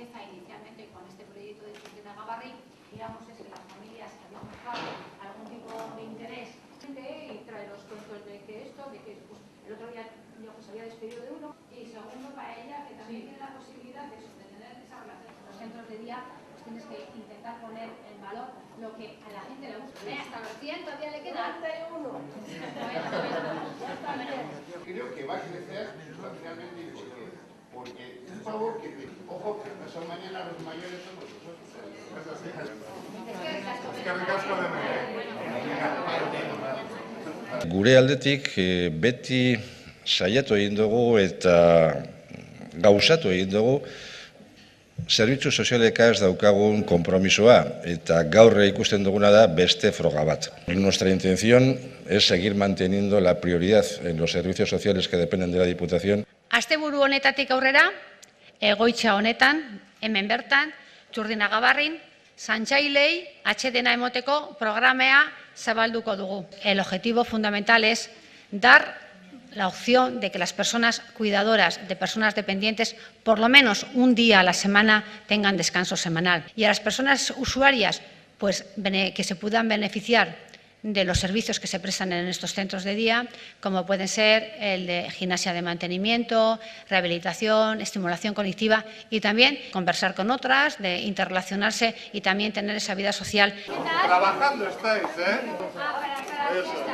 empieza inicialmente con este proyecto de Txurdinaga Gabarrin, digamos, es que las familias que habían mostrado algún tipo de interés y trae los cuentos de que esto, de que pues, el otro día yo se había despedido de uno, y segundo para ella que también tiene la posibilidad de tener esa relación con los centros de día, pues tienes que intentar poner en valor lo que a la gente le gusta. Hasta los 100 todavía le quedan. Creo que va a crecer sustancialmente. ¿Y por qué? Porque un favor que, ojo, que no son mañana los mayores somos nosotros. Gure aldetik beti saiatu egin dugu eta gauzatu egin dugu zerbitzu sozialekaz daukagun konpromisoa eta gaur ikusten duguna da beste froga bat. Nuestra intención es seguir manteniendo la prioridad en los servicios sociales que dependen de la Diputación. Asteburu honetatik aurrera, egoitza honetan, hemen bertan, Txurdinaga Gabarrin, zaintzailei atsedena emoteko programea zabalduko dugu. El objetivo fundamental es dar la opción de que las personas cuidadoras de personas dependientes por lo menos un día a la semana tengan descanso semanal. Y a las personas usuarias, pues que se puedan beneficiar de los servicios que se prestan en estos centros de día, como pueden ser el de gimnasia de mantenimiento, rehabilitación, estimulación cognitiva y también conversar con otras, de interrelacionarse y también tener esa vida social. Trabajando estáis, ¿eh? Eso.